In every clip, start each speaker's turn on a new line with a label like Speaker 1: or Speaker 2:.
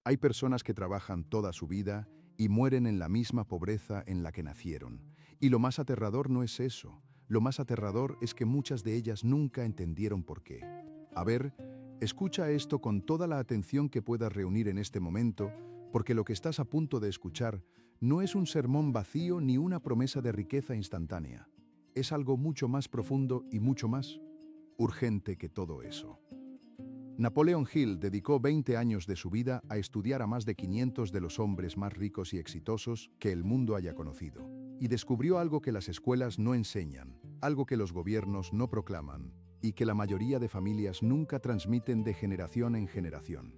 Speaker 1: Hay personas que trabajan toda su vida y mueren en la misma pobreza en la que nacieron. Y lo más aterrador no es eso. Lo más aterrador es que muchas de ellas nunca entendieron por qué. A ver, escucha esto con toda la atención que puedas reunir en este momento, porque lo que estás a punto de escuchar no es un sermón vacío ni una promesa de riqueza instantánea. Es algo mucho más profundo y mucho más urgente que todo eso. Napoleon Hill dedicó 20 años de su vida a estudiar a más de 500 de los hombres más ricos y exitosos que el mundo haya conocido. Y descubrió algo que las escuelas no enseñan, algo que los gobiernos no proclaman, y que la mayoría de familias nunca transmiten de generación en generación.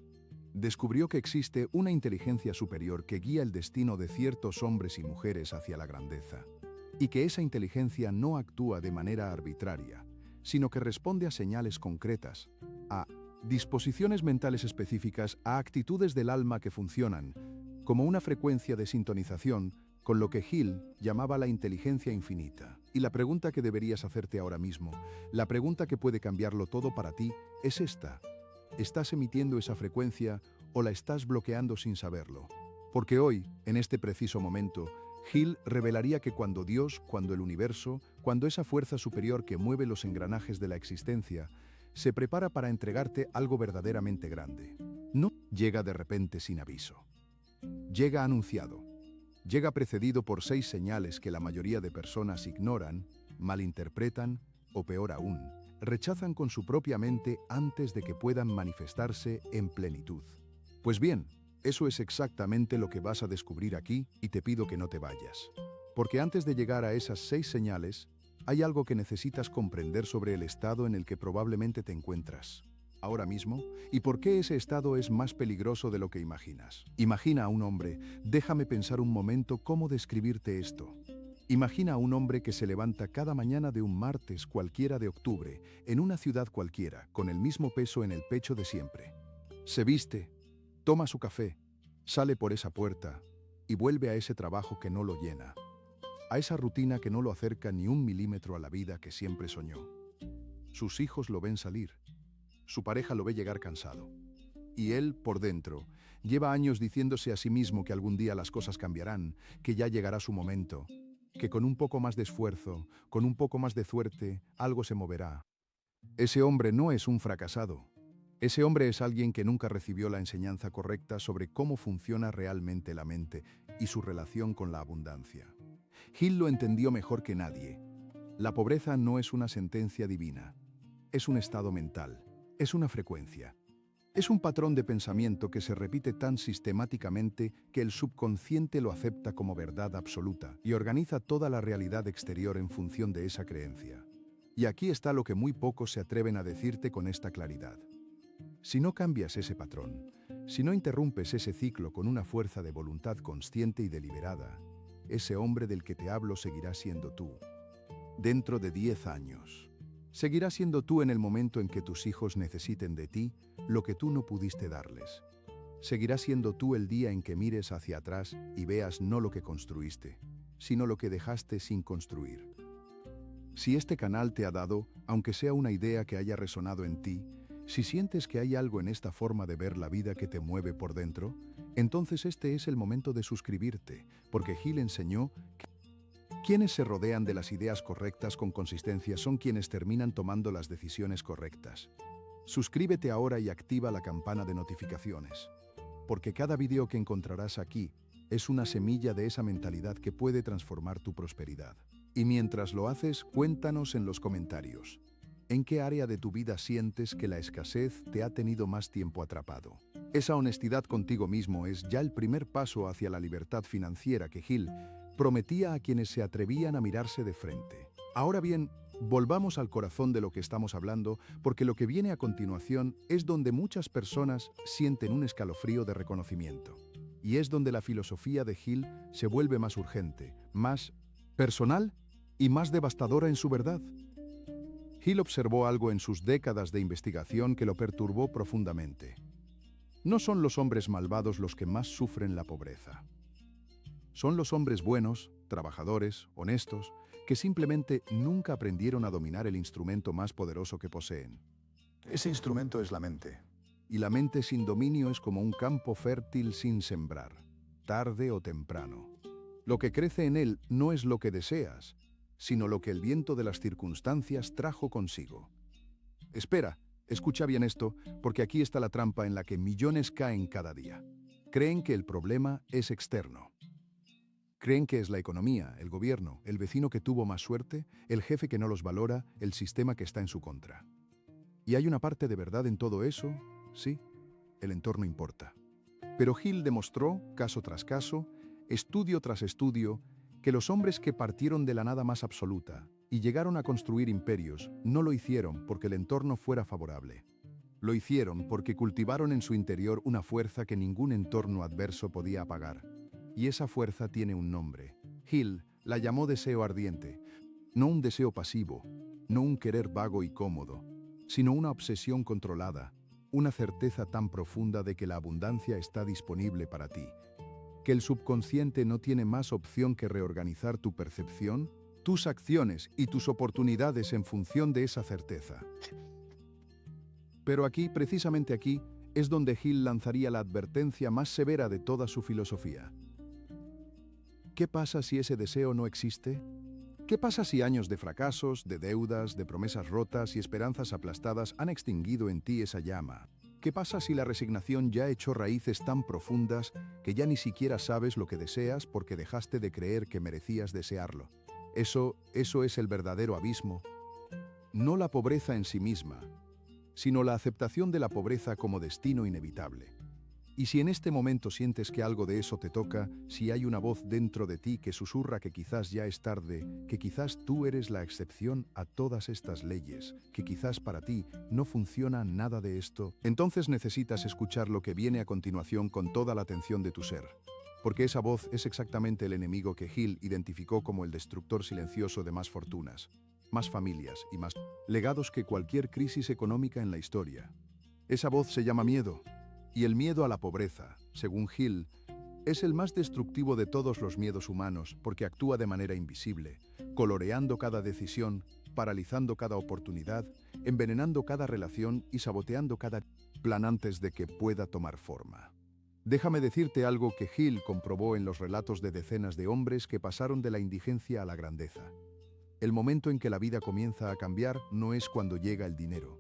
Speaker 1: Descubrió que existe una inteligencia superior que guía el destino de ciertos hombres y mujeres hacia la grandeza, y que esa inteligencia no actúa de manera arbitraria, sino que responde a señales concretas, a disposiciones mentales específicas, a actitudes del alma que funcionan como una frecuencia de sintonización con lo que Hill llamaba la inteligencia infinita. Y la pregunta que deberías hacerte ahora mismo, la pregunta que puede cambiarlo todo para ti, es esta: ¿estás emitiendo esa frecuencia o la estás bloqueando sin saberlo? Porque hoy, en este preciso momento, Hill revelaría que cuando Dios, cuando el universo, cuando esa fuerza superior que mueve los engranajes de la existencia, se prepara para entregarte algo verdaderamente grande, no llega de repente sin aviso. Llega anunciado. Llega precedido por 6 señales que la mayoría de personas ignoran, malinterpretan o, peor aún, rechazan con su propia mente antes de que puedan manifestarse en plenitud. Pues bien, eso es exactamente lo que vas a descubrir aquí y te pido que no te vayas. Porque antes de llegar a esas 6 señales, hay algo que necesitas comprender sobre el estado en el que probablemente te encuentras ahora mismo y por qué ese estado es más peligroso de lo que imaginas. Imagina a un hombre, déjame pensar un momento cómo describirte esto. Imagina a un hombre que se levanta cada mañana de un martes cualquiera de octubre, en una ciudad cualquiera, con el mismo peso en el pecho de siempre. Se viste, toma su café, sale por esa puerta y vuelve a ese trabajo que no lo llena, a esa rutina que no lo acerca ni un milímetro a la vida que siempre soñó. Sus hijos lo ven salir, su pareja lo ve llegar cansado. Y él, por dentro, lleva años diciéndose a sí mismo que algún día las cosas cambiarán, que ya llegará su momento, que con un poco más de esfuerzo, con un poco más de suerte, algo se moverá. Ese hombre no es un fracasado. Ese hombre es alguien que nunca recibió la enseñanza correcta sobre cómo funciona realmente la mente y su relación con la abundancia. Hill lo entendió mejor que nadie. La pobreza no es una sentencia divina. Es un estado mental. Es una frecuencia. Es un patrón de pensamiento que se repite tan sistemáticamente que el subconsciente lo acepta como verdad absoluta y organiza toda la realidad exterior en función de esa creencia. Y aquí está lo que muy pocos se atreven a decirte con esta claridad. Si no cambias ese patrón, si no interrumpes ese ciclo con una fuerza de voluntad consciente y deliberada, ese hombre del que te hablo seguirá siendo tú. Dentro de 10 años. Seguirás siendo tú en el momento en que tus hijos necesiten de ti lo que tú no pudiste darles. Seguirás siendo tú el día en que mires hacia atrás y veas no lo que construiste, sino lo que dejaste sin construir. Si este canal te ha dado, aunque sea una idea que haya resonado en ti, si sientes que hay algo en esta forma de ver la vida que te mueve por dentro, entonces este es el momento de suscribirte, porque Hill enseñó que quienes se rodean de las ideas correctas con consistencia son quienes terminan tomando las decisiones correctas. Suscríbete ahora y activa la campana de notificaciones, porque cada video que encontrarás aquí es una semilla de esa mentalidad que puede transformar tu prosperidad. Y mientras lo haces, cuéntanos en los comentarios. ¿En qué área de tu vida sientes que la escasez te ha tenido más tiempo atrapado? Esa honestidad contigo mismo es ya el primer paso hacia la libertad financiera que Hill prometía a quienes se atrevían a mirarse de frente. Ahora bien, volvamos al corazón de lo que estamos hablando, porque lo que viene a continuación es donde muchas personas sienten un escalofrío de reconocimiento. Y es donde la filosofía de Hill se vuelve más urgente, más personal y más devastadora en su verdad. Hill observó algo en sus décadas de investigación que lo perturbó profundamente. No son los hombres malvados los que más sufren la pobreza. Son los hombres buenos, trabajadores, honestos, que simplemente nunca aprendieron a dominar el instrumento más poderoso que poseen.
Speaker 2: Ese instrumento es la mente.
Speaker 1: Y la mente sin dominio es como un campo fértil sin sembrar, tarde o temprano. Lo que crece en él no es lo que deseas, sino lo que el viento de las circunstancias trajo consigo. Espera, escucha bien esto, porque aquí está la trampa en la que millones caen cada día. Creen que el problema es externo. Creen que es la economía, el gobierno, el vecino que tuvo más suerte, el jefe que no los valora, el sistema que está en su contra. ¿Y hay una parte de verdad en todo eso? Sí, el entorno importa. Pero Hill demostró, caso tras caso, estudio tras estudio, que los hombres que partieron de la nada más absoluta y llegaron a construir imperios no lo hicieron porque el entorno fuera favorable. Lo hicieron porque cultivaron en su interior una fuerza que ningún entorno adverso podía apagar. Y esa fuerza tiene un nombre. Hill la llamó deseo ardiente, no un deseo pasivo, no un querer vago y cómodo, sino una obsesión controlada, una certeza tan profunda de que la abundancia está disponible para ti, que el subconsciente no tiene más opción que reorganizar tu percepción, tus acciones y tus oportunidades en función de esa certeza. Pero aquí, precisamente aquí, es donde Hill lanzaría la advertencia más severa de toda su filosofía. ¿Qué pasa si ese deseo no existe? ¿Qué pasa si años de fracasos, de deudas, de promesas rotas y esperanzas aplastadas han extinguido en ti esa llama? ¿Qué pasa si la resignación ya echó raíces tan profundas que ya ni siquiera sabes lo que deseas porque dejaste de creer que merecías desearlo? Eso es el verdadero abismo. No la pobreza en sí misma, sino la aceptación de la pobreza como destino inevitable. Y si en este momento sientes que algo de eso te toca, si hay una voz dentro de ti que susurra que quizás ya es tarde, que quizás tú eres la excepción a todas estas leyes, que quizás para ti no funciona nada de esto, entonces necesitas escuchar lo que viene a continuación con toda la atención de tu ser. Porque esa voz es exactamente el enemigo que Hill identificó como el destructor silencioso de más fortunas, más familias y más legados que cualquier crisis económica en la historia. Esa voz se llama miedo. Y el miedo a la pobreza, según Hill, es el más destructivo de todos los miedos humanos porque actúa de manera invisible, coloreando cada decisión, paralizando cada oportunidad, envenenando cada relación y saboteando cada plan antes de que pueda tomar forma. Déjame decirte algo que Hill comprobó en los relatos de decenas de hombres que pasaron de la indigencia a la grandeza. El momento en que la vida comienza a cambiar no es cuando llega el dinero.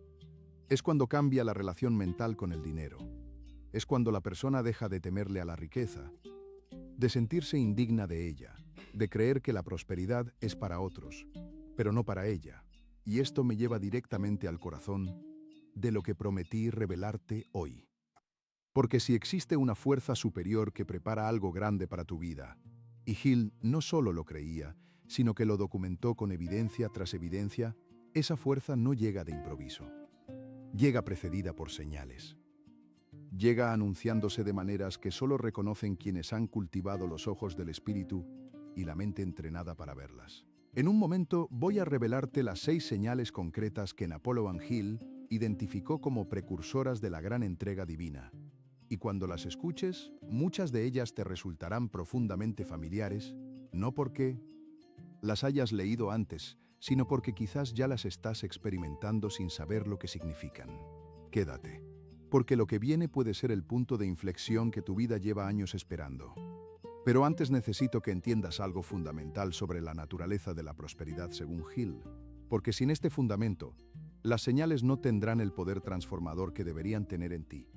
Speaker 1: Es cuando cambia la relación mental con el dinero. Es cuando la persona deja de temerle a la riqueza, de sentirse indigna de ella, de creer que la prosperidad es para otros, pero no para ella. Y esto me lleva directamente al corazón de lo que prometí revelarte hoy. Porque si existe una fuerza superior que prepara algo grande para tu vida, y Hill no solo lo creía, sino que lo documentó con evidencia tras evidencia, esa fuerza no llega de improviso. Llega precedida por señales. Llega anunciándose de maneras que solo reconocen quienes han cultivado los ojos del espíritu y la mente entrenada para verlas. En un momento voy a revelarte las 6 señales concretas que Napoleon Hill identificó como precursoras de la gran entrega divina. Y cuando las escuches, muchas de ellas te resultarán profundamente familiares, no porque las hayas leído antes, sino porque quizás ya las estás experimentando sin saber lo que significan. Quédate. Porque lo que viene puede ser el punto de inflexión que tu vida lleva años esperando. Pero antes necesito que entiendas algo fundamental sobre la naturaleza de la prosperidad según Hill, porque sin este fundamento, las señales no tendrán el poder transformador que deberían tener en ti.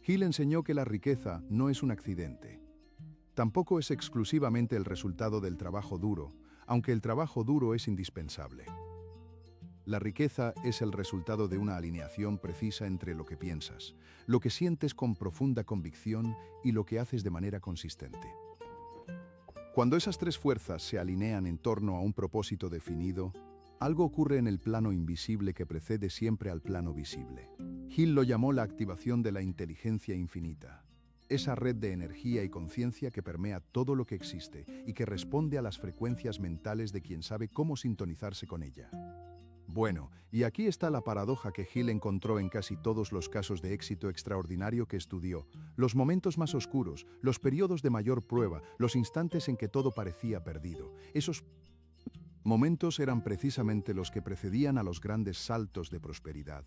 Speaker 1: Hill enseñó que la riqueza no es un accidente. Tampoco es exclusivamente el resultado del trabajo duro, aunque el trabajo duro es indispensable. La riqueza es el resultado de una alineación precisa entre lo que piensas, lo que sientes con profunda convicción y lo que haces de manera consistente. Cuando esas 3 fuerzas se alinean en torno a un propósito definido, algo ocurre en el plano invisible que precede siempre al plano visible. Hill lo llamó la activación de la inteligencia infinita, esa red de energía y conciencia que permea todo lo que existe y que responde a las frecuencias mentales de quien sabe cómo sintonizarse con ella. Bueno, y aquí está la paradoja que Hill encontró en casi todos los casos de éxito extraordinario que estudió, los momentos más oscuros, los periodos de mayor prueba, los instantes en que todo parecía perdido. Esos momentos eran precisamente los que precedían a los grandes saltos de prosperidad.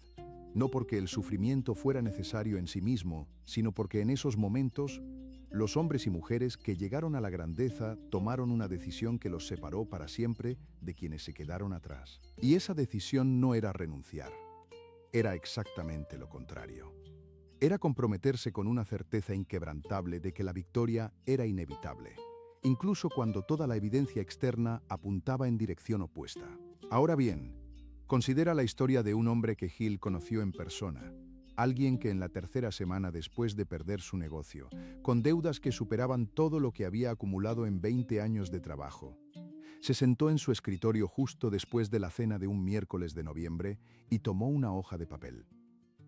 Speaker 1: no porque el sufrimiento fuera necesario en sí mismo, sino porque en esos momentos, los hombres y mujeres que llegaron a la grandeza tomaron una decisión que los separó para siempre de quienes se quedaron atrás. Y esa decisión no era renunciar, era exactamente lo contrario. Era comprometerse con una certeza inquebrantable de que la victoria era inevitable, incluso cuando toda la evidencia externa apuntaba en dirección opuesta. Ahora bien, considera la historia de un hombre que Hill conoció en persona, alguien que en la tercera semana después de perder su negocio, con deudas que superaban todo lo que había acumulado en 20 años de trabajo, se sentó en su escritorio justo después de la cena de un miércoles de noviembre y tomó una hoja de papel.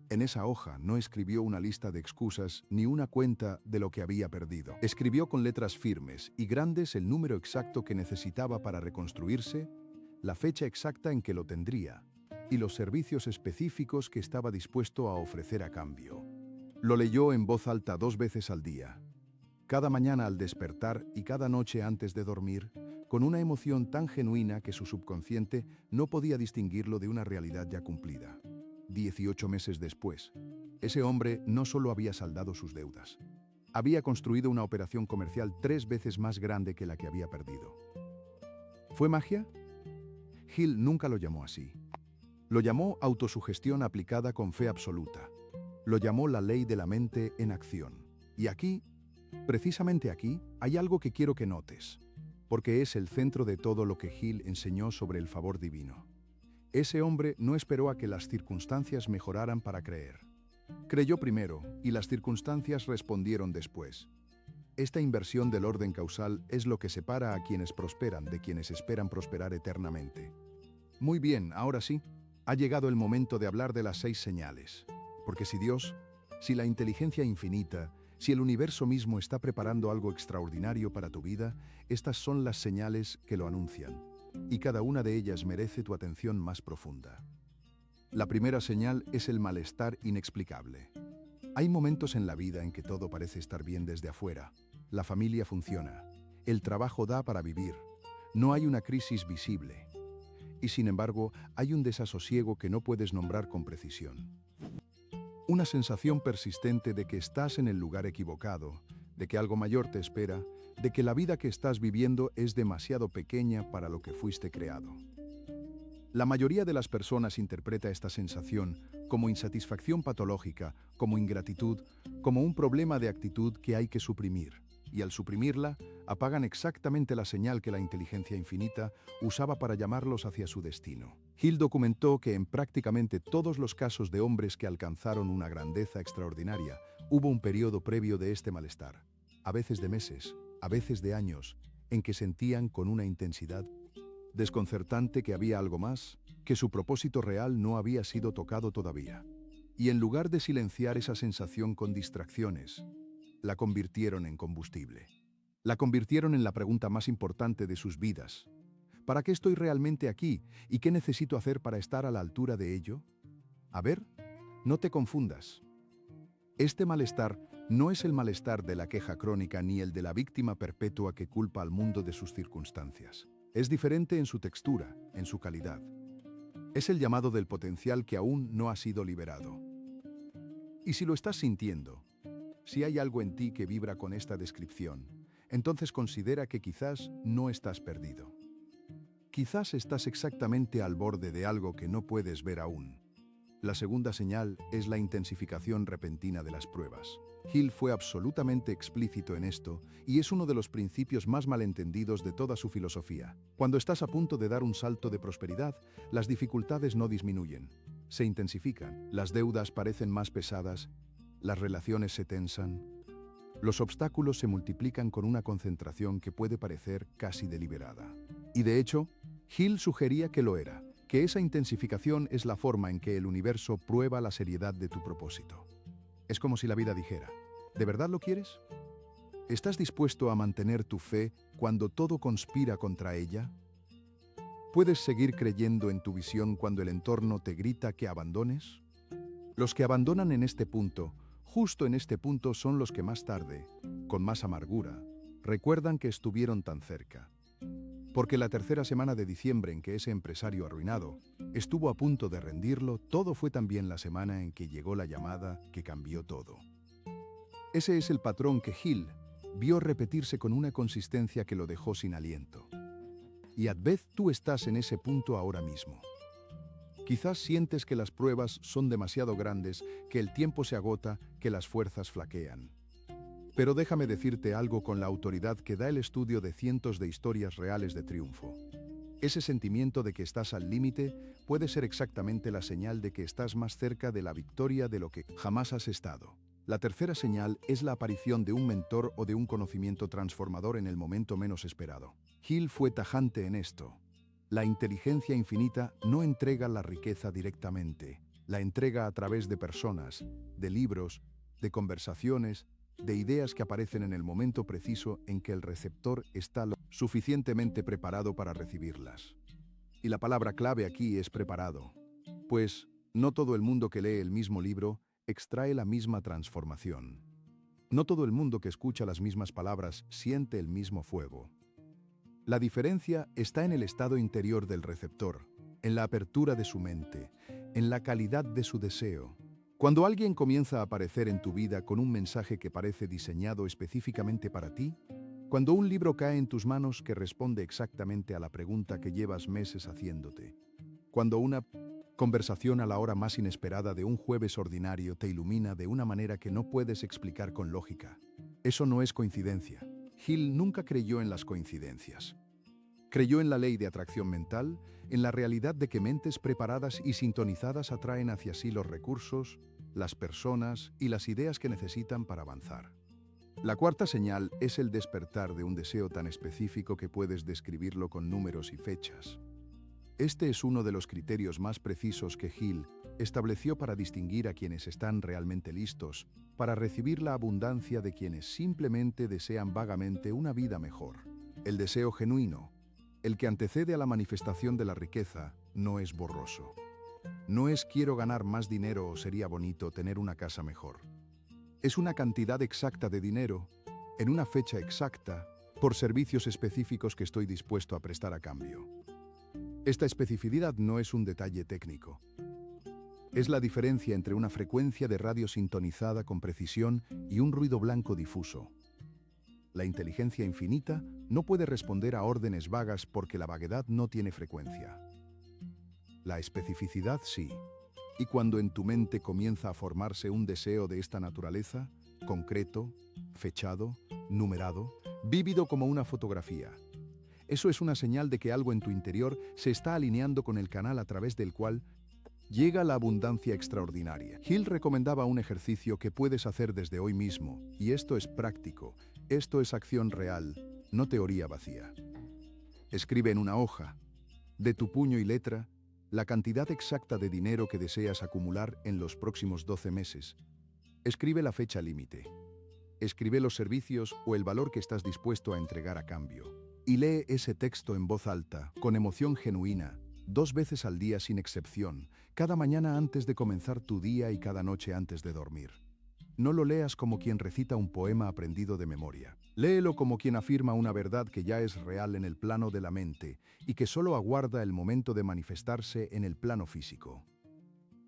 Speaker 1: En esa hoja no escribió una lista de excusas ni una cuenta de lo que había perdido. Escribió con letras firmes y grandes el número exacto que necesitaba para reconstruirse, la fecha exacta en que lo tendría y los servicios específicos que estaba dispuesto a ofrecer a cambio. Lo leyó en voz alta 2 veces al día, cada mañana al despertar y cada noche antes de dormir, con una emoción tan genuina que su subconsciente no podía distinguirlo de una realidad ya cumplida. 18 meses después, ese hombre no solo había saldado sus deudas, había construido una operación comercial 3 veces más grande que la que había perdido. ¿Fue magia? Hill nunca lo llamó así. Lo llamó autosugestión aplicada con fe absoluta. Lo llamó la ley de la mente en acción. Y aquí, precisamente aquí, hay algo que quiero que notes, porque es el centro de todo lo que Hill enseñó sobre el favor divino. Ese hombre no esperó a que las circunstancias mejoraran para creer. Creyó primero y las circunstancias respondieron después. Esta inversión del orden causal es lo que separa a quienes prosperan de quienes esperan prosperar eternamente. Muy bien, ahora sí, ha llegado el momento de hablar de las 6 señales. Porque si Dios, si la inteligencia infinita, si el universo mismo está preparando algo extraordinario para tu vida, estas son las señales que lo anuncian. Y cada una de ellas merece tu atención más profunda. La primera señal es el malestar inexplicable. Hay momentos en la vida en que todo parece estar bien desde afuera. La familia funciona, el trabajo da para vivir, no hay una crisis visible. Y sin embargo, hay un desasosiego que no puedes nombrar con precisión. Una sensación persistente de que estás en el lugar equivocado, de que algo mayor te espera, de que la vida que estás viviendo es demasiado pequeña para lo que fuiste creado. La mayoría de las personas interpreta esta sensación como insatisfacción patológica, como ingratitud, como un problema de actitud que hay que suprimir. Y al suprimirla, apagan exactamente la señal que la inteligencia infinita usaba para llamarlos hacia su destino. Hill documentó que en prácticamente todos los casos de hombres que alcanzaron una grandeza extraordinaria, hubo un periodo previo de este malestar, a veces de meses, a veces de años, en que sentían con una intensidad desconcertante que había algo más, que su propósito real no había sido tocado todavía. Y en lugar de silenciar esa sensación con distracciones, la convirtieron en combustible. La convirtieron en la pregunta más importante de sus vidas. ¿Para qué estoy realmente aquí? ¿Y qué necesito hacer para estar a la altura de ello? A ver, no te confundas. Este malestar no es el malestar de la queja crónica ni el de la víctima perpetua que culpa al mundo de sus circunstancias. Es diferente en su textura, en su calidad. Es el llamado del potencial que aún no ha sido liberado. Y si lo estás sintiendo, si hay algo en ti que vibra con esta descripción, entonces considera que quizás no estás perdido. Quizás estás exactamente al borde de algo que no puedes ver aún. La segunda señal es la intensificación repentina de las pruebas. Hill fue absolutamente explícito en esto y es uno de los principios más malentendidos de toda su filosofía. Cuando estás a punto de dar un salto de prosperidad, las dificultades no disminuyen, se intensifican. Las deudas parecen más pesadas, las relaciones se tensan. Los obstáculos se multiplican con una concentración que puede parecer casi deliberada. Y de hecho, Hill sugería que lo era, que esa intensificación es la forma en que el universo prueba la seriedad de tu propósito. Es como si la vida dijera, ¿de verdad lo quieres? ¿Estás dispuesto a mantener tu fe cuando todo conspira contra ella? ¿Puedes seguir creyendo en tu visión cuando el entorno te grita que abandones? Los que abandonan en este punto, justo en este punto, son los que más tarde, con más amargura, recuerdan que estuvieron tan cerca. Porque la tercera semana de diciembre en que ese empresario arruinado, Estuvo a punto de rendirlo, todo fue también la semana en que llegó la llamada que cambió todo. Ese es el patrón que Hill vio repetirse con una consistencia que lo dejó sin aliento. Y a vez tú estás en ese punto ahora mismo. Quizás sientes que las pruebas son demasiado grandes, que el tiempo se agota, que las fuerzas flaquean. Pero déjame decirte algo con la autoridad que da el estudio de cientos de historias reales de triunfo. Ese sentimiento de que estás al límite puede ser exactamente la señal de que estás más cerca de la victoria de lo que jamás has estado. La tercera señal es la aparición de un mentor o de un conocimiento transformador en el momento menos esperado. Hill fue tajante en esto. La inteligencia infinita no entrega la riqueza directamente, la entrega a través de personas, de libros, de conversaciones, de ideas que aparecen en el momento preciso en que el receptor está lo suficientemente preparado para recibirlas. Y la palabra clave aquí es preparado, pues no todo el mundo que lee el mismo libro extrae la misma transformación. No todo el mundo que escucha las mismas palabras siente el mismo fuego. La diferencia está en el estado interior del receptor, en la apertura de su mente, en la calidad de su deseo. Cuando alguien comienza a aparecer en tu vida con un mensaje que parece diseñado específicamente para ti, cuando un libro cae en tus manos que responde exactamente a la pregunta que llevas meses haciéndote, cuando una conversación a la hora más inesperada de un jueves ordinario te ilumina de una manera que no puedes explicar con lógica, eso no es coincidencia. Hill nunca creyó en las coincidencias. Creyó en la ley de atracción mental, en la realidad de que mentes preparadas y sintonizadas atraen hacia sí los recursos, las personas y las ideas que necesitan para avanzar. La cuarta señal es el despertar de un deseo tan específico que puedes describirlo con números y fechas. Este es uno de los criterios más precisos que Hill estableció para distinguir a quienes están realmente listos para recibir la abundancia de quienes simplemente desean vagamente una vida mejor. El deseo genuino, el que antecede a la manifestación de la riqueza, no es borroso. No es quiero ganar más dinero o sería bonito tener una casa mejor. Es una cantidad exacta de dinero, en una fecha exacta, por servicios específicos que estoy dispuesto a prestar a cambio. Esta especificidad no es un detalle técnico. Es la diferencia entre una frecuencia de radio sintonizada con precisión y un ruido blanco difuso. La inteligencia infinita no puede responder a órdenes vagas porque la vaguedad no tiene frecuencia. La especificidad sí. Y cuando en tu mente comienza a formarse un deseo de esta naturaleza, concreto, fechado, numerado, vívido como una fotografía, eso es una señal de que algo en tu interior se está alineando con el canal a través del cual llega la abundancia extraordinaria. Hill recomendaba un ejercicio que puedes hacer desde hoy mismo, y esto es práctico, esto es acción real, no teoría vacía. Escribe en una hoja, de tu puño y letra, la cantidad exacta de dinero que deseas acumular en los próximos 12 meses. Escribe la fecha límite. Escribe los servicios o el valor que estás dispuesto a entregar a cambio. Y lee ese texto en voz alta, con emoción genuina, 2 veces al día sin excepción, cada mañana antes de comenzar tu día y cada noche antes de dormir. No lo leas como quien recita un poema aprendido de memoria. Léelo como quien afirma una verdad que ya es real en el plano de la mente y que solo aguarda el momento de manifestarse en el plano físico.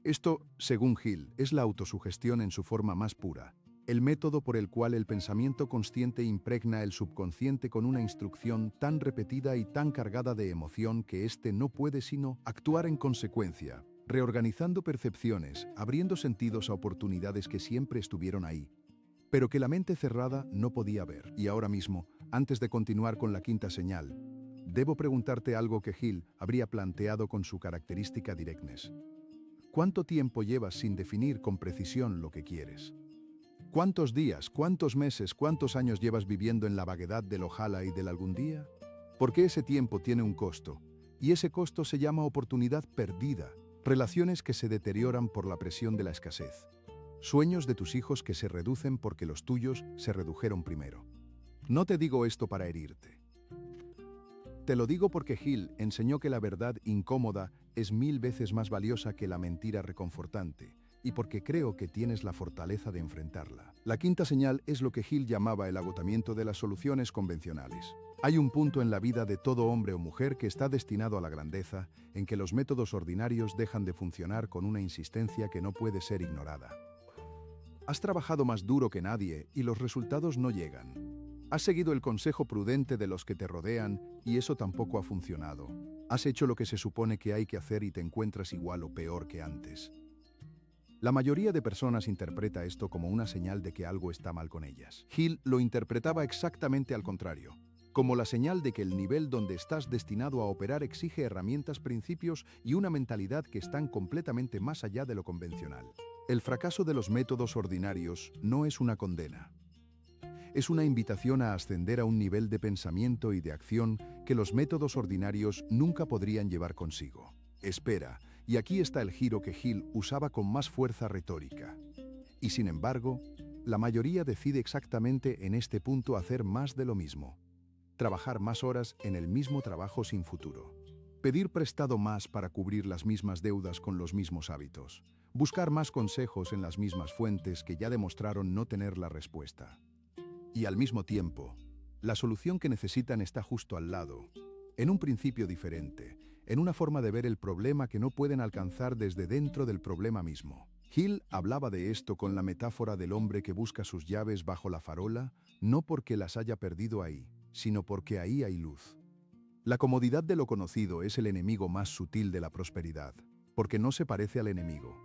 Speaker 1: Esto, según Hill, es la autosugestión en su forma más pura, el método por el cual el pensamiento consciente impregna el subconsciente con una instrucción tan repetida y tan cargada de emoción que éste no puede sino actuar en consecuencia, reorganizando percepciones, abriendo sentidos a oportunidades que siempre estuvieron ahí, pero que la mente cerrada no podía ver. Y ahora mismo, antes de continuar con la quinta señal, debo preguntarte algo que Hill habría planteado con su característica directness. ¿Cuánto tiempo llevas sin definir con precisión lo que quieres? ¿Cuántos días, cuántos meses, cuántos años llevas viviendo en la vaguedad del ojalá y del algún día? Porque ese tiempo tiene un costo, y ese costo se llama oportunidad perdida, relaciones que se deterioran por la presión de la escasez, sueños de tus hijos que se reducen porque los tuyos se redujeron primero. No te digo esto para herirte. Te lo digo porque Hill enseñó que la verdad incómoda es 1000 veces más valiosa que la mentira reconfortante, y porque creo que tienes la fortaleza de enfrentarla. La quinta señal es lo que Hill llamaba el agotamiento de las soluciones convencionales. Hay un punto en la vida de todo hombre o mujer que está destinado a la grandeza, en que los métodos ordinarios dejan de funcionar con una insistencia que no puede ser ignorada. Has trabajado más duro que nadie y los resultados no llegan. Has seguido el consejo prudente de los que te rodean y eso tampoco ha funcionado. Has hecho lo que se supone que hay que hacer y te encuentras igual o peor que antes. La mayoría de personas interpreta esto como una señal de que algo está mal con ellas. Hill lo interpretaba exactamente al contrario, como la señal de que el nivel donde estás destinado a operar exige herramientas, principios y una mentalidad que están completamente más allá de lo convencional. El fracaso de los métodos ordinarios no es una condena. Es una invitación a ascender a un nivel de pensamiento y de acción que los métodos ordinarios nunca podrían llevar consigo. Espera, y aquí está el giro que Hill usaba con más fuerza retórica. Y sin embargo, la mayoría decide exactamente en este punto hacer más de lo mismo. Trabajar más horas en el mismo trabajo sin futuro. Pedir prestado más para cubrir las mismas deudas con los mismos hábitos. Buscar más consejos en las mismas fuentes que ya demostraron no tener la respuesta. Y al mismo tiempo, la solución que necesitan está justo al lado, en un principio diferente, en una forma de ver el problema que no pueden alcanzar desde dentro del problema mismo. Hill hablaba de esto con la metáfora del hombre que busca sus llaves bajo la farola, no porque las haya perdido ahí, sino porque ahí hay luz. La comodidad de lo conocido es el enemigo más sutil de la prosperidad, porque no se parece al enemigo,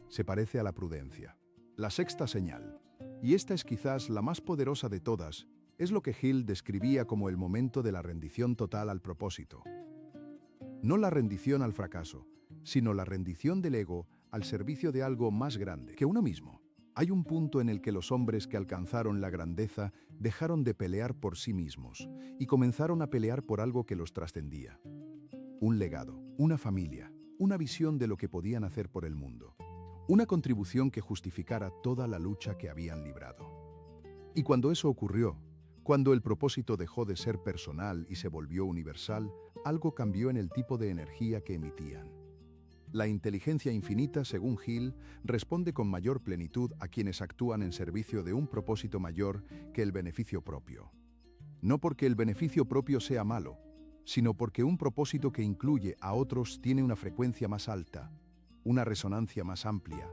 Speaker 1: se parece a la prudencia. La sexta señal, y esta es quizás la más poderosa de todas, es lo que Hill describía como el momento de la rendición total al propósito. No la rendición al fracaso, sino la rendición del ego al servicio de algo más grande que uno mismo. Hay un punto en el que los hombres que alcanzaron la grandeza dejaron de pelear por sí mismos y comenzaron a pelear por algo que los trascendía. Un legado, una familia, una visión de lo que podían hacer por el mundo. Una contribución que justificara toda la lucha que habían librado. Y cuando eso ocurrió, cuando el propósito dejó de ser personal y se volvió universal, algo cambió en el tipo de energía que emitían. La inteligencia infinita, según Hill, responde con mayor plenitud a quienes actúan en servicio de un propósito mayor que el beneficio propio. No porque el beneficio propio sea malo, sino porque un propósito que incluye a otros tiene una frecuencia más alta, una resonancia más amplia,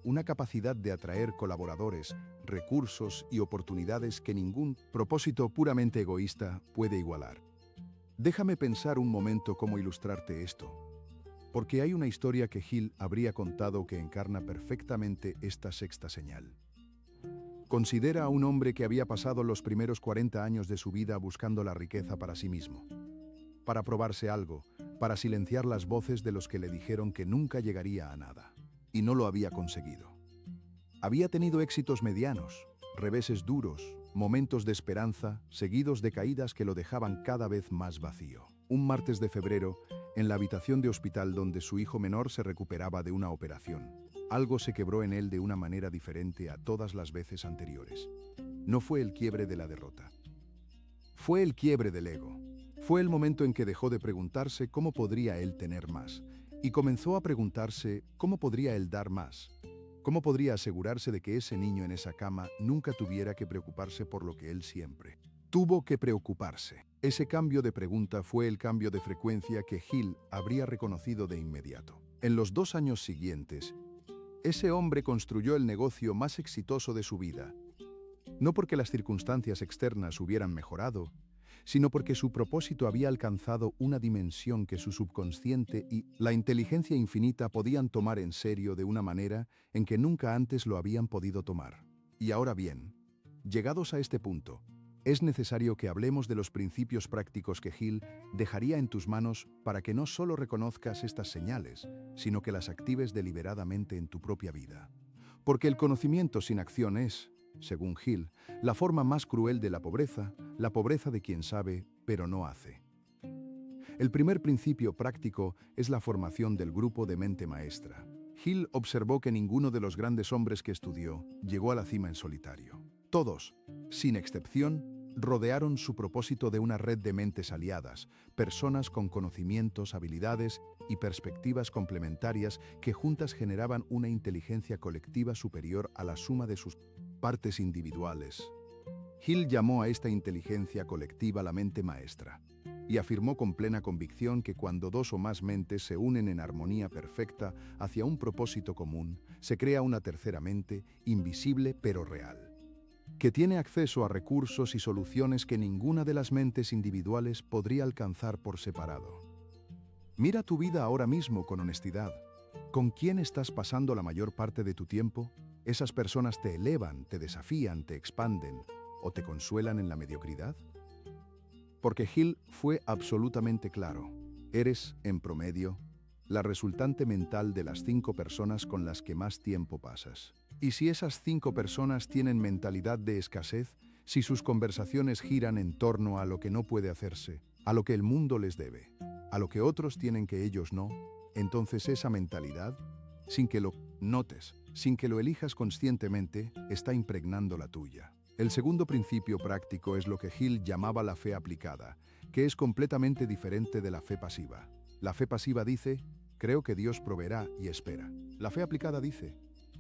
Speaker 1: una capacidad de atraer colaboradores, recursos y oportunidades que ningún propósito puramente egoísta puede igualar. Déjame pensar un momento cómo ilustrarte esto, porque hay una historia que Hill habría contado que encarna perfectamente esta sexta señal. Considera a un hombre que había pasado los primeros 40 años de su vida buscando la riqueza para sí mismo, para probarse algo, para silenciar las voces de los que le dijeron que nunca llegaría a nada. Y no lo había conseguido. Había tenido éxitos medianos, reveses duros, momentos de esperanza, seguidos de caídas que lo dejaban cada vez más vacío. Un martes de febrero, en la habitación de hospital donde su hijo menor se recuperaba de una operación, algo se quebró en él de una manera diferente a todas las veces anteriores. No fue el quiebre de la derrota. Fue el quiebre del ego. Fue el momento en que dejó de preguntarse cómo podría él tener más, y comenzó a preguntarse cómo podría él dar más. ¿Cómo podría asegurarse de que ese niño en esa cama nunca tuviera que preocuparse por lo que él siempre tuvo que preocuparse? Ese cambio de pregunta fue el cambio de frecuencia que Hill habría reconocido de inmediato. En los 2 años siguientes, ese hombre construyó el negocio más exitoso de su vida. No porque las circunstancias externas hubieran mejorado, sino porque su propósito había alcanzado una dimensión que su subconsciente y la inteligencia infinita podían tomar en serio de una manera en que nunca antes lo habían podido tomar. Y ahora bien, llegados a este punto, es necesario que hablemos de los principios prácticos que Hill dejaría en tus manos para que no solo reconozcas estas señales, sino que las actives deliberadamente en tu propia vida. Porque el conocimiento sin acción es, según Hill, la forma más cruel de la pobreza de quien sabe, pero no hace. El primer principio práctico es la formación del grupo de mente maestra. Hill observó que ninguno de los grandes hombres que estudió llegó a la cima en solitario. Todos, sin excepción, rodearon su propósito de una red de mentes aliadas, personas con conocimientos, habilidades y perspectivas complementarias que juntas generaban una inteligencia colectiva superior a la suma de sus partes individuales. Hill llamó a esta inteligencia colectiva la mente maestra y afirmó con plena convicción que cuando dos o más mentes se unen en armonía perfecta hacia un propósito común, se crea una tercera mente, invisible pero real, que tiene acceso a recursos y soluciones que ninguna de las mentes individuales podría alcanzar por separado. Mira tu vida ahora mismo con honestidad. ¿Con quién estás pasando la mayor parte de tu tiempo? ¿Esas personas te elevan, te desafían, te expanden o te consuelan en la mediocridad? Porque Hill fue absolutamente claro. Eres, en promedio, la resultante mental de las 5 personas con las que más tiempo pasas. Y si esas 5 personas tienen mentalidad de escasez, si sus conversaciones giran en torno a lo que no puede hacerse, a lo que el mundo les debe, a lo que otros tienen que ellos no, entonces esa mentalidad, sin que lo notes, sin que lo elijas conscientemente, está impregnando la tuya. El segundo principio práctico es lo que Hill llamaba la fe aplicada, que es completamente diferente de la fe pasiva. La fe pasiva dice, creo que Dios proveerá y espera. La fe aplicada dice,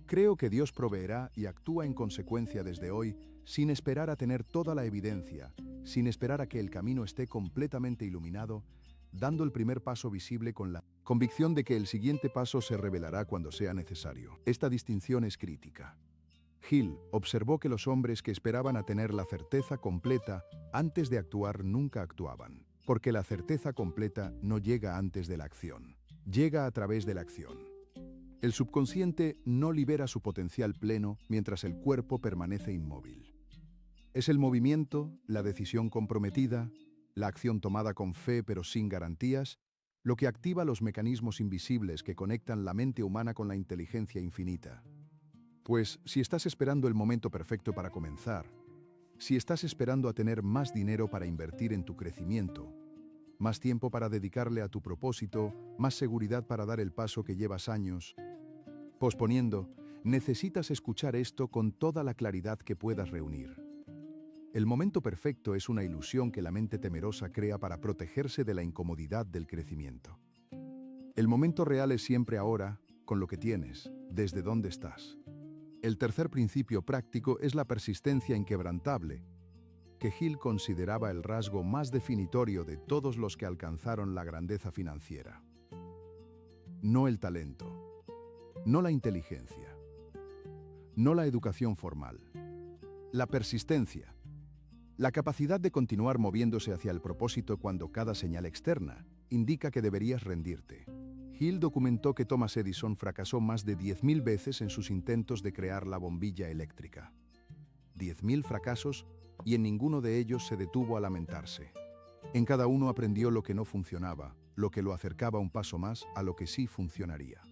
Speaker 1: creo que Dios proveerá y actúa en consecuencia desde hoy, sin esperar a tener toda la evidencia, sin esperar a que el camino esté completamente iluminado, dando el primer paso visible con la convicción de que el siguiente paso se revelará cuando sea necesario. Esta distinción es crítica. Hill observó que los hombres que esperaban a tener la certeza completa antes de actuar nunca actuaban, porque la certeza completa no llega antes de la acción, llega a través de la acción. El subconsciente no libera su potencial pleno mientras el cuerpo permanece inmóvil. Es el movimiento, la decisión comprometida, la acción tomada con fe pero sin garantías, lo que activa los mecanismos invisibles que conectan la mente humana con la inteligencia infinita. Pues si estás esperando el momento perfecto para comenzar, si estás esperando a tener más dinero para invertir en tu crecimiento, más tiempo para dedicarle a tu propósito, más seguridad para dar el paso que llevas años posponiendo, necesitas escuchar esto con toda la claridad que puedas reunir. El momento perfecto es una ilusión que la mente temerosa crea para protegerse de la incomodidad del crecimiento. El momento real es siempre ahora, con lo que tienes, desde donde estás. El tercer principio práctico es la persistencia inquebrantable, que Hill consideraba el rasgo más definitorio de todos los que alcanzaron la grandeza financiera. No el talento, no la inteligencia, no la educación formal, la persistencia, la capacidad de continuar moviéndose hacia el propósito cuando cada señal externa indica que deberías rendirte. Hill documentó que Thomas Edison fracasó más de 10.000 veces en sus intentos de crear la bombilla eléctrica. 10.000 fracasos y en ninguno de ellos se detuvo a lamentarse. En cada uno aprendió lo que no funcionaba, lo que lo acercaba un paso más a lo que sí funcionaría.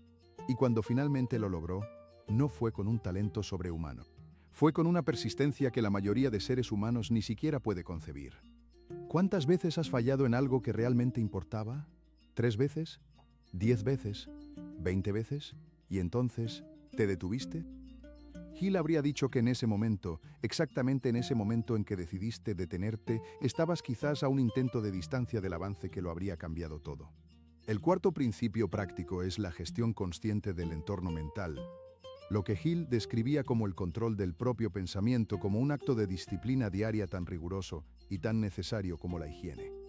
Speaker 1: Y cuando finalmente lo logró, no fue con un talento sobrehumano. Fue con una persistencia que la mayoría de seres humanos ni siquiera puede concebir. ¿Cuántas veces has fallado en algo que realmente importaba? ¿3 veces? ¿10 veces? ¿20 veces? ¿Y entonces, te detuviste? Hill habría dicho que en ese momento, exactamente en ese momento en que decidiste detenerte, estabas quizás a un intento de distancia del avance que lo habría cambiado todo. El cuarto principio práctico es la gestión consciente del entorno mental, lo que Hill describía como el control del propio pensamiento como un acto de disciplina diaria tan riguroso y tan necesario como la higiene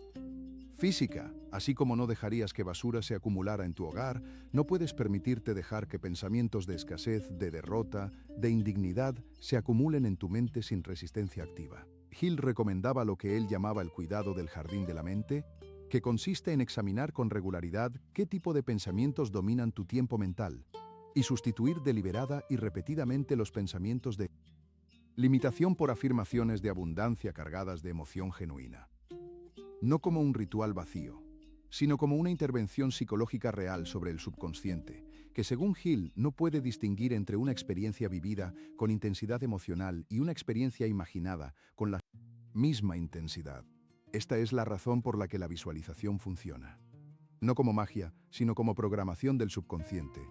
Speaker 1: física. Así como no dejarías que basura se acumulara en tu hogar, no puedes permitirte dejar que pensamientos de escasez, de derrota, de indignidad se acumulen en tu mente sin resistencia activa. Hill recomendaba lo que él llamaba el cuidado del jardín de la mente, que consiste en examinar con regularidad qué tipo de pensamientos dominan tu tiempo mental y sustituir deliberada y repetidamente los pensamientos de limitación por afirmaciones de abundancia cargadas de emoción genuina. No como un ritual vacío, sino como una intervención psicológica real sobre el subconsciente, que según Hill no puede distinguir entre una experiencia vivida con intensidad emocional y una experiencia imaginada con la misma intensidad. Esta es la razón por la que la visualización funciona. No como magia, sino como programación del subconsciente.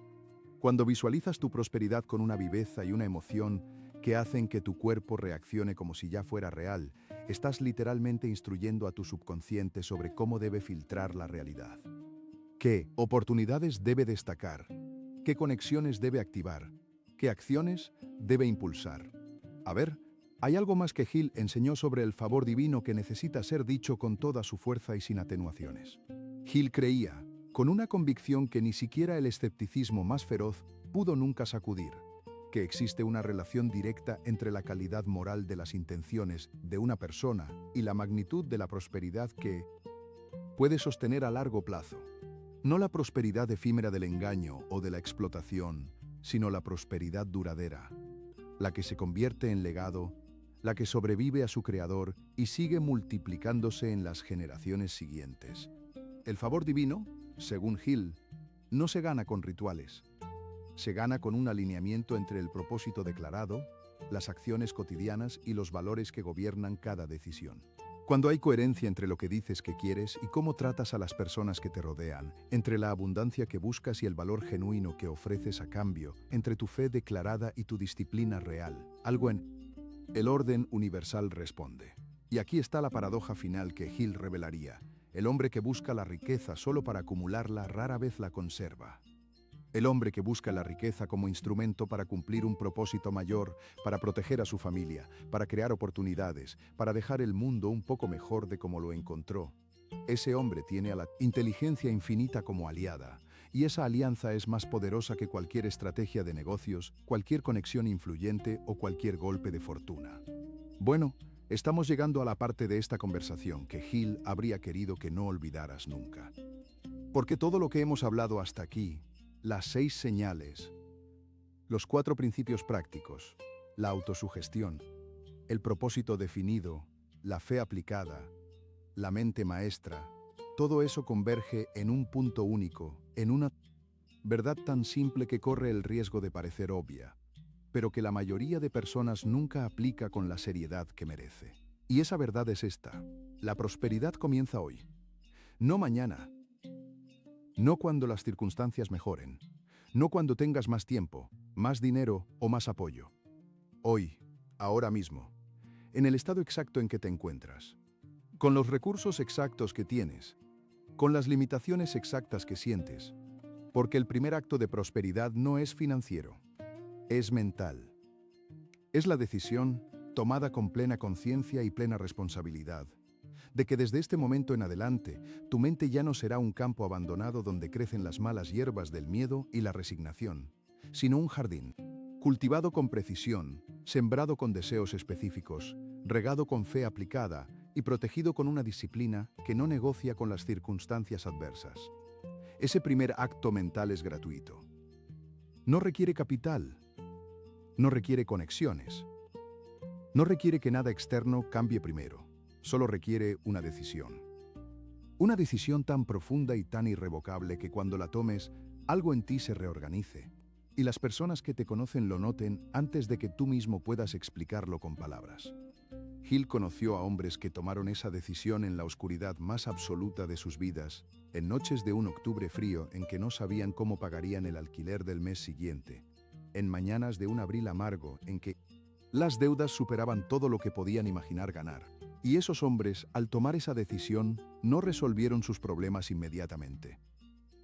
Speaker 1: Cuando visualizas tu prosperidad con una viveza y una emoción que hacen que tu cuerpo reaccione como si ya fuera real, estás literalmente instruyendo a tu subconsciente sobre cómo debe filtrar la realidad. ¿Qué oportunidades debe destacar? ¿Qué conexiones debe activar? ¿Qué acciones debe impulsar? A ver, hay algo más que Hill enseñó sobre el favor divino que necesita ser dicho con toda su fuerza y sin atenuaciones. Hill creía, con una convicción que ni siquiera el escepticismo más feroz pudo nunca sacudir, que existe una relación directa entre la calidad moral de las intenciones de una persona y la magnitud de la prosperidad que puede sostener a largo plazo. No la prosperidad efímera del engaño o de la explotación, sino la prosperidad duradera, la que se convierte en legado, la que sobrevive a su creador y sigue multiplicándose en las generaciones siguientes. El favor divino, según Hill, no se gana con rituales. Se gana con un alineamiento entre el propósito declarado, las acciones cotidianas y los valores que gobiernan cada decisión. Cuando hay coherencia entre lo que dices que quieres y cómo tratas a las personas que te rodean, entre la abundancia que buscas y el valor genuino que ofreces a cambio, entre tu fe declarada y tu disciplina real, algo en el orden universal responde. Y aquí está la paradoja final que Hill revelaría. El hombre que busca la riqueza solo para acumularla rara vez la conserva. El hombre que busca la riqueza como instrumento para cumplir un propósito mayor, para proteger a su familia, para crear oportunidades, para dejar el mundo un poco mejor de como lo encontró. Ese hombre tiene a la inteligencia infinita como aliada, y esa alianza es más poderosa que cualquier estrategia de negocios, cualquier conexión influyente o cualquier golpe de fortuna. Bueno, estamos llegando a la parte de esta conversación que Hill habría querido que no olvidaras nunca. Porque todo lo que hemos hablado hasta aquí, las 6 señales, los 4 principios prácticos, la autosugestión, el propósito definido, la fe aplicada, la mente maestra, todo eso converge en un punto único, en una verdad tan simple que corre el riesgo de parecer obvia, pero que la mayoría de personas nunca aplica con la seriedad que merece. Y esa verdad es esta: la prosperidad comienza hoy, no mañana. No cuando las circunstancias mejoren, no cuando tengas más tiempo, más dinero o más apoyo. Hoy, ahora mismo, en el estado exacto en que te encuentras, con los recursos exactos que tienes, con las limitaciones exactas que sientes, porque el primer acto de prosperidad no es financiero, es mental. Es la decisión, tomada con plena conciencia y plena responsabilidad, de que desde este momento en adelante, tu mente ya no será un campo abandonado donde crecen las malas hierbas del miedo y la resignación, sino un jardín, cultivado con precisión, sembrado con deseos específicos, regado con fe aplicada y protegido con una disciplina que no negocia con las circunstancias adversas. Ese primer acto mental es gratuito. No requiere capital, no requiere conexiones, no requiere que nada externo cambie primero. Solo requiere una decisión. Una decisión tan profunda y tan irrevocable que cuando la tomes, algo en ti se reorganice, y las personas que te conocen lo noten antes de que tú mismo puedas explicarlo con palabras. Hill conoció a hombres que tomaron esa decisión en la oscuridad más absoluta de sus vidas, en noches de un octubre frío en que no sabían cómo pagarían el alquiler del mes siguiente, en mañanas de un abril amargo en que las deudas superaban todo lo que podían imaginar ganar. Y esos hombres, al tomar esa decisión, no resolvieron sus problemas inmediatamente,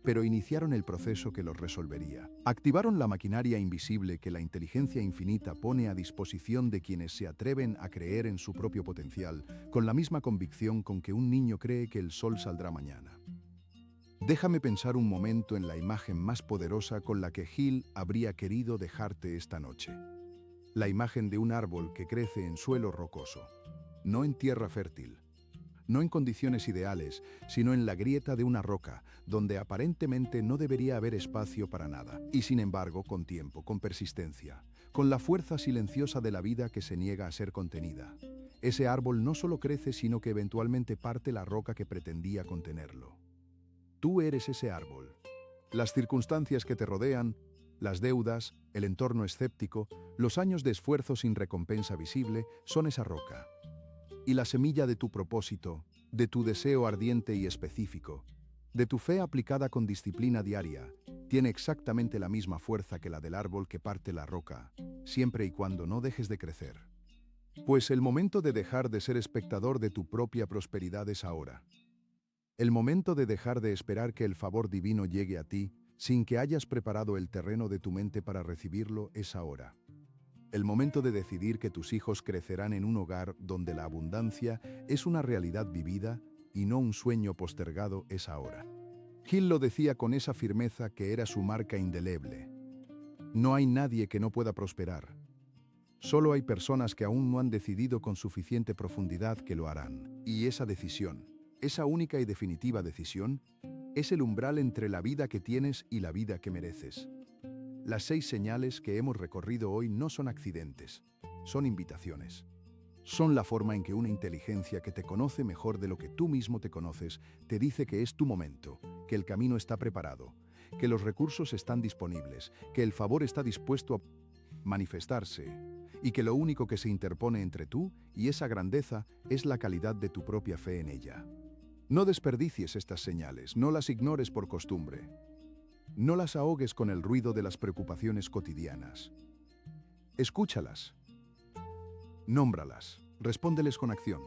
Speaker 1: pero iniciaron el proceso que los resolvería. Activaron la maquinaria invisible que la inteligencia infinita pone a disposición de quienes se atreven a creer en su propio potencial, con la misma convicción con que un niño cree que el sol saldrá mañana. Déjame pensar un momento en la imagen más poderosa con la que Hill habría querido dejarte esta noche. La imagen de un árbol que crece en suelo rocoso, no en tierra fértil, no en condiciones ideales, sino en la grieta de una roca, donde aparentemente no debería haber espacio para nada. Y sin embargo, con tiempo, con persistencia, con la fuerza silenciosa de la vida que se niega a ser contenida, ese árbol no solo crece, sino que eventualmente parte la roca que pretendía contenerlo. Tú eres ese árbol. Las circunstancias que te rodean, las deudas, el entorno escéptico, los años de esfuerzo sin recompensa visible, son esa roca. Y la semilla de tu propósito, de tu deseo ardiente y específico, de tu fe aplicada con disciplina diaria, tiene exactamente la misma fuerza que la del árbol que parte la roca, siempre y cuando no dejes de crecer. Pues el momento de dejar de ser espectador de tu propia prosperidad es ahora. El momento de dejar de esperar que el favor divino llegue a ti, sin que hayas preparado el terreno de tu mente para recibirlo, es ahora. El momento de decidir que tus hijos crecerán en un hogar donde la abundancia es una realidad vivida y no un sueño postergado es ahora. Hill lo decía con esa firmeza que era su marca indeleble. No hay nadie que no pueda prosperar. Solo hay personas que aún no han decidido con suficiente profundidad que lo harán. Y esa decisión, esa única y definitiva decisión, es el umbral entre la vida que tienes y la vida que mereces. Las 6 señales que hemos recorrido hoy no son accidentes, son invitaciones. Son la forma en que una inteligencia que te conoce mejor de lo que tú mismo te conoces te dice que es tu momento, que el camino está preparado, que los recursos están disponibles, que el favor está dispuesto a manifestarse y que lo único que se interpone entre tú y esa grandeza es la calidad de tu propia fe en ella. No desperdicies estas señales, no las ignores por costumbre. No las ahogues con el ruido de las preocupaciones cotidianas. Escúchalas. Nómbralas, respóndeles con acción,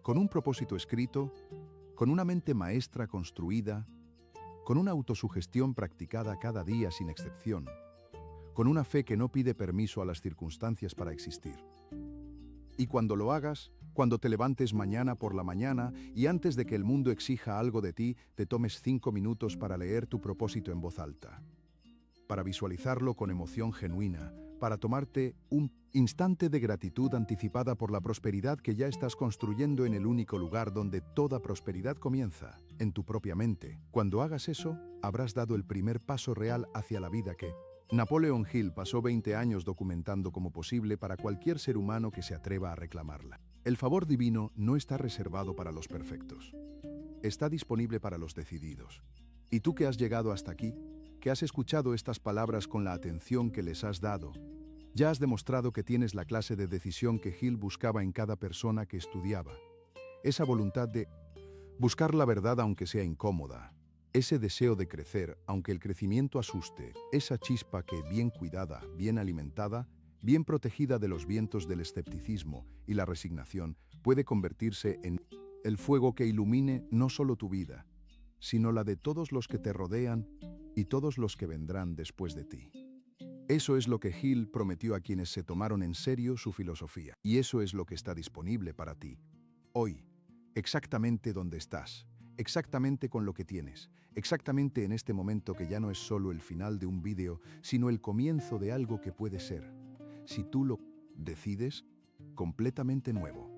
Speaker 1: con un propósito escrito, con una mente maestra construida, con una autosugestión practicada cada día sin excepción, con una fe que no pide permiso a las circunstancias para existir. Y cuando lo hagas, cuando te levantes mañana por la mañana y antes de que el mundo exija algo de ti, te tomes 5 minutos para leer tu propósito en voz alta, para visualizarlo con emoción genuina, para tomarte un instante de gratitud anticipada por la prosperidad que ya estás construyendo en el único lugar donde toda prosperidad comienza, en tu propia mente. Cuando hagas eso, habrás dado el primer paso real hacia la vida que Napoleon Hill pasó 20 años documentando como posible para cualquier ser humano que se atreva a reclamarla. El favor divino no está reservado para los perfectos. Está disponible para los decididos. ¿Y tú que has llegado hasta aquí? Que has escuchado estas palabras con la atención que les has dado, ya has demostrado que tienes la clase de decisión que Hill buscaba en cada persona que estudiaba. Esa voluntad de buscar la verdad aunque sea incómoda, ese deseo de crecer aunque el crecimiento asuste, esa chispa que, bien cuidada, bien alimentada, bien protegida de los vientos del escepticismo y la resignación, puede convertirse en el fuego que ilumine no solo tu vida, sino la de todos los que te rodean y todos los que vendrán después de ti. Eso es lo que Hill prometió a quienes se tomaron en serio su filosofía. Y eso es lo que está disponible para ti. Hoy, exactamente donde estás, exactamente con lo que tienes, exactamente en este momento que ya no es solo el final de un vídeo, sino el comienzo de algo que puede ser, si tú lo decides, completamente nuevo.